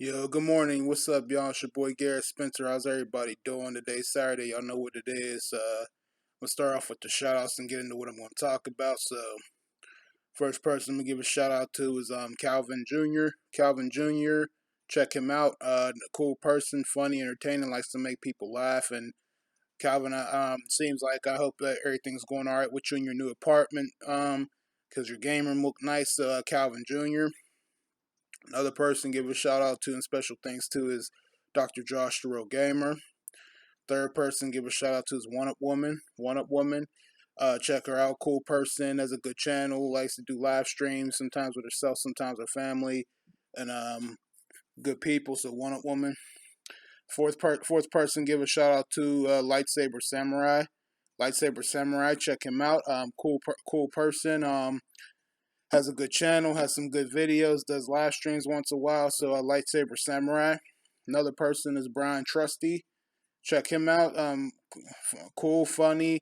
Yo, good morning. What's up, y'all? It's your boy Garrett Spencer. How's everybody doing today? Saturday, y'all know what it is. We'll start off with the shout outs and get into what I'm going to talk about. So, first person I'm going to give a shout out to is Calvin Jr. Calvin Jr., check him out. Cool person, funny, entertaining, likes to make people laugh. And Calvin, seems like I hope that everything's going all right with you in your new apartment. Because your game room look nice, Calvin Jr. Another person give a shout out to and special thanks to is Dr. Josh the Real Gamer. Third person give a shout out to is One Up Woman. One Up Woman. Check her out. Cool person. Has a good channel. Likes to do live streams. Sometimes with herself. Sometimes her family. And good people. So One Up Woman. Fourth person give a shout out to Lightsaber Samurai. Lightsaber Samurai. Check him out. Cool person. Has a good channel, has some good videos, does live streams once a while. So Lightsaber Samurai. Another person is Brian Trusty. Check him out. Cool, funny,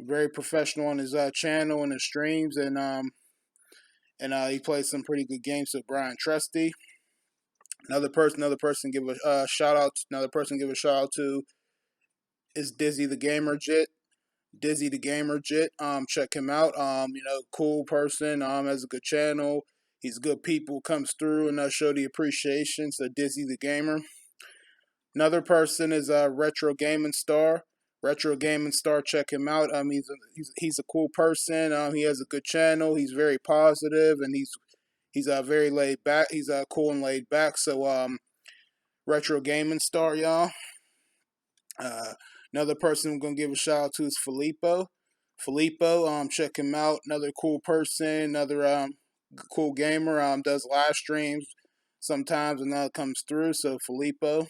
very professional on his channel and his streams, and he plays some pretty good games. So Brian Trusty. Another person give a shout out. Another person give a shout out to is Dizzy the Gamer Jit. Dizzy the Gamer Jit. Check him out. Cool person. Has a good channel. He's good people. Comes through and show the appreciation. So Dizzy the Gamer. Another person is Retro Gaming Star. Retro Gaming Star. Check him out. He's a cool person. He has a good channel. He's very positive and he's very laid back. He's cool and laid back. So Retro Gaming Star, y'all. Another person I'm gonna give a shout out to is Filippo. Filippo, check him out. Another cool person, another cool gamer. Does live streams sometimes and comes through. So Filippo.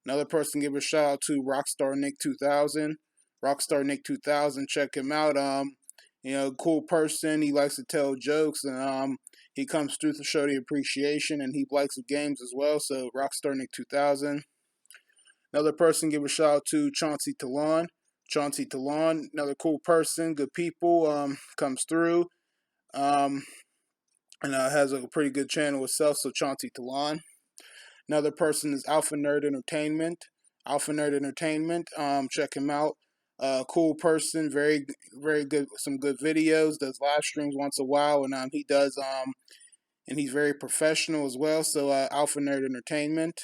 Another person give a shout out to Rockstar Nick 2000. Rockstar Nick 2000, check him out. Cool person. He likes to tell jokes and he comes through to show the appreciation and he likes the games as well. So Rockstar Nick 2000. Another person give a shout out to Chauncey Talon. Chauncey Talon, another cool person, good people, comes through, and has a pretty good channel itself. So Chauncey Talon. Another person is Alpha Nerd Entertainment. Alpha Nerd Entertainment. Check him out. Cool person, very very good, some good videos. Does live streams once a while, and he does and he's very professional as well. So Alpha Nerd Entertainment.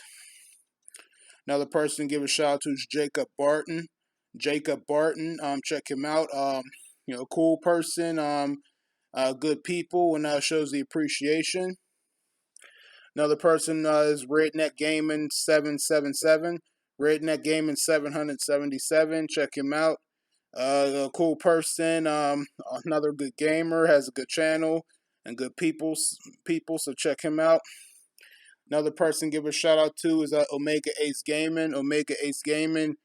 Another person give a shout out to is Jacob Barton. Jacob Barton, check him out. Cool person, good people, and shows the appreciation. Another person is Redneck Gaming 777. Redneck Gaming 777. Check him out. A cool person, another good gamer, has a good channel and good people. So check him out. Another person give a shout out to is Omega Ace Gaming. Omega Ace Gaming.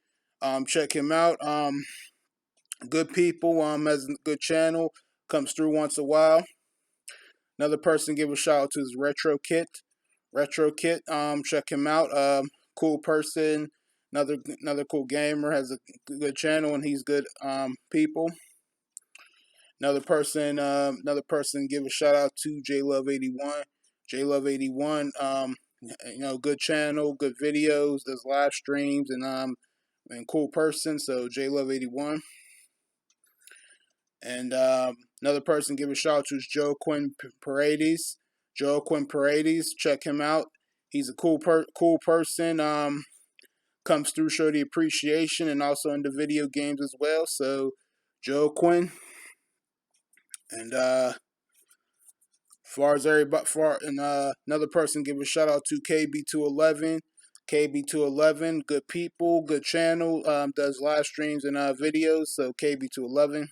Check him out. Good people. Has a good channel. Comes through once a while. Another person give a shout out to is Retro Kit. Retro Kit. Check him out. Cool person. Another cool gamer. Has a good channel and he's good people. Another person give a shout out to J Love 81. J Love 81. Good channel, good videos, does live streams, and cool person. So J Love 81. And another person give a shout out to is Joe Quinn Paredes. Joe Quinn Paredes, check him out. He's a cool person. Comes through, show the appreciation, and also into video games as well. So Joe Quinn. And far as everybody, another person give a shout out to KB211. KB211, good people, good channel, does live streams and videos. So KB211.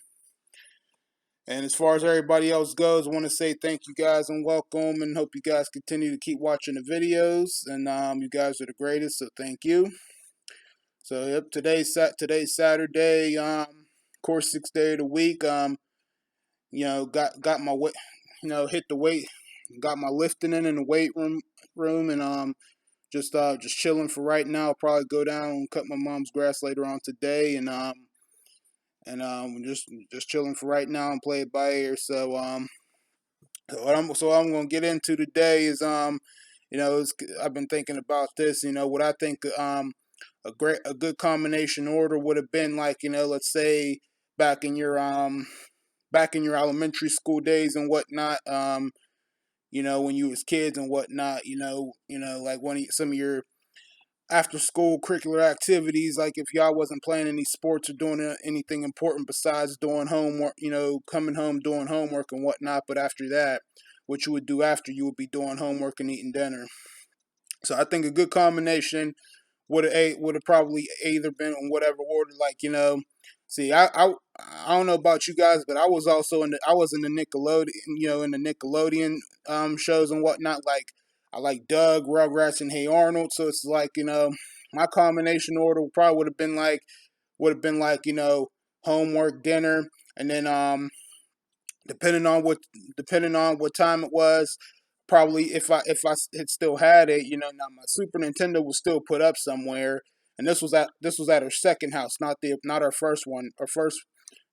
And as far as everybody else goes, I want to say thank you guys and welcome, and hope you guys continue to keep watching the videos. And you guys are the greatest, so thank you. So yep, today's Saturday, course 6th day of the week. Got my weight, hit the weight, got my lifting in the weight room, and just chilling for right now. I'll probably go down and cut my mom's grass later on today, and just chilling for right now and play it by ear. So what I'm gonna get into today is I've been thinking about this. What I think a good combination order would have been like, let's say back in your um back in your elementary school days and whatnot. When you was kids and whatnot. Like some of your after school curricular activities, like if y'all wasn't playing any sports or doing anything important besides doing homework, coming home doing homework and whatnot. But after that, what you would do after, you would be doing homework and eating dinner. So I think a good combination would have probably either been in whatever order. Like, see, I don't know about you guys, but I was also I was in the Nickelodeon, in the Nickelodeon shows and whatnot. Like, I like Doug, Rugrats, and Hey Arnold. So it's like, my combination order probably would have been like, homework, dinner, and then depending on what time it was, probably if I had still had it, now my Super Nintendo was still put up somewhere, and this was at her second house, not our first one. Our first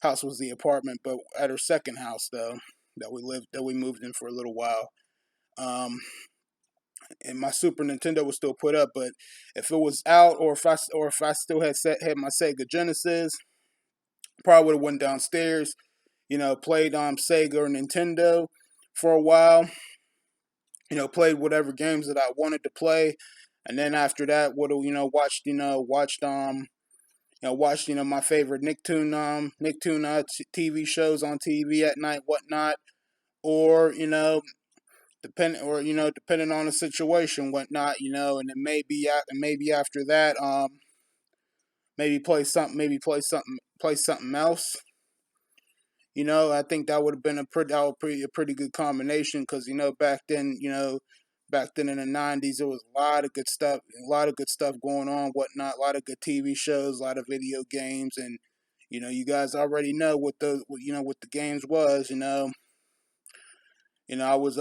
house was the apartment, but at her second house though, that we moved in for a little while. Um, and my Super Nintendo was still put up, but if it was out, or if I still had my Sega Genesis, probably would have went downstairs, played Sega or Nintendo for a while, played whatever games that I wanted to play, and then after that would have watched my favorite Nicktoon TV shows on TV at night, whatnot, or depending on the situation, whatnot, and then maybe after that, maybe play something else. I think that would have been a pretty good combination because back then in the '90s, there was a lot of good stuff going on, whatnot, a lot of good TV shows, a lot of video games, and you guys already know what the games was. I was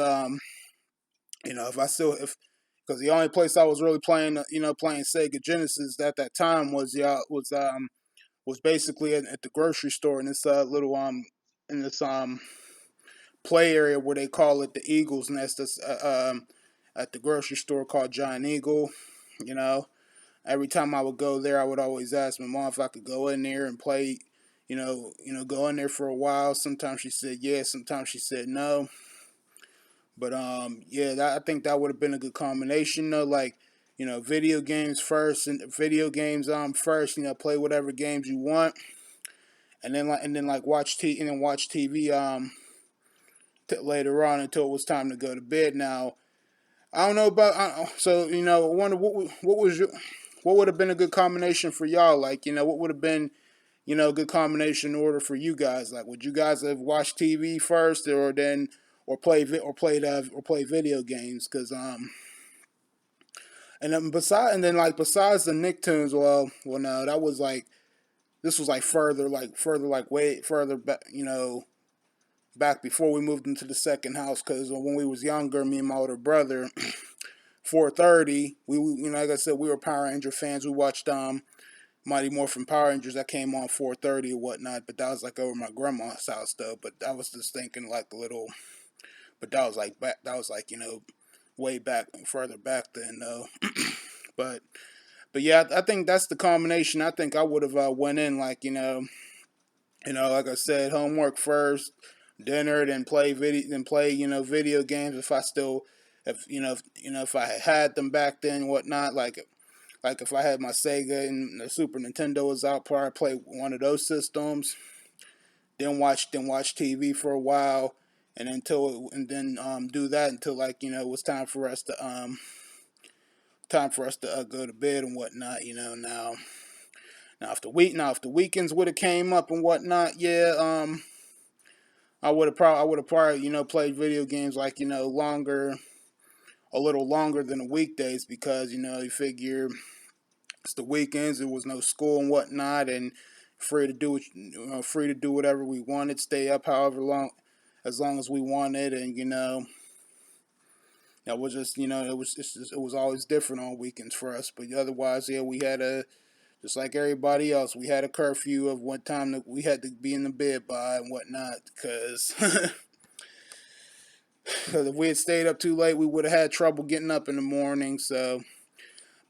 if I still if because the only place I was really playing playing Sega Genesis at that time was basically at the grocery store in this little in this play area where they call it the Eagle's Nest. That's at the grocery store called Giant Eagle. You know, every time I would go there, I would always ask my mom if I could go in there and play. Go in there for a while. Sometimes she said yes, sometimes she said no. But yeah, I think that would have been a good combination though. Like, video games first and video games first. Play whatever games you want, and then watch TV later on until it was time to go to bed. Now, I don't know about so I wonder what would have been a good combination for y'all. Like, what would have been a good combination order for you guys. Like, would you guys have watched TV first, or then or play video games? Because and then like besides the Nicktoons, well no, that was like this was like further like way further back, back before we moved into the second house. Because when we was younger, me and my older brother, 4:30, like I said, we were Power Ranger fans. We watched Mighty Morphin Power Rangers that came on 4:30 or whatnot, but that was like over my grandma's house though. But I was just thinking like a little, but that was like way back further back then though. but but yeah, I think that's the combination. I think I would have went in like like I said, homework first, dinner, then play video games if I still if I had them back then, whatnot. Like if I had my Sega and the Super Nintendo was out, probably play one of those systems. Then watch TV for a while, and then do that until like it was time for us to go to bed and whatnot. Now if the weekends would have came up and whatnot, yeah, I would have probably played video games like a little longer than the weekdays because you figure it's the weekends. There was no school and whatnot, and free to do whatever we wanted, stay up however long, as long as we wanted, and that was just it was always different on weekends for us. But otherwise, yeah, we had just like everybody else, we had a curfew of what time that we had to be in the bed by and whatnot, because Because if we had stayed up too late, we would have had trouble getting up in the morning. So,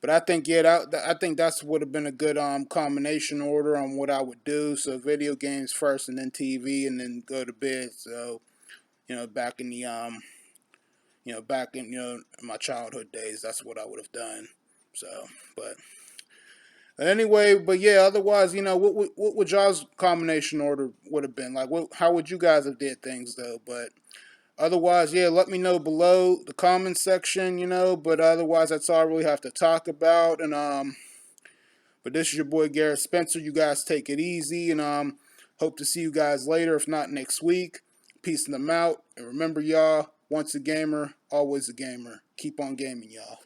but I think I think that's would have been a good combination order on what I would do. So video games first, and then TV, and then go to bed. So back in the back in my childhood days, that's what I would have done. So, but anyway, but yeah, otherwise, what would y'all's combination order would have been like? How would you guys have did things though? But otherwise, yeah, let me know below the comment section, But otherwise, that's all I really have to talk about. And but this is your boy Garrett Spencer. You guys take it easy, and hope to see you guys later, if not next week. Peace them out, and remember, y'all, once a gamer, always a gamer. Keep on gaming, y'all.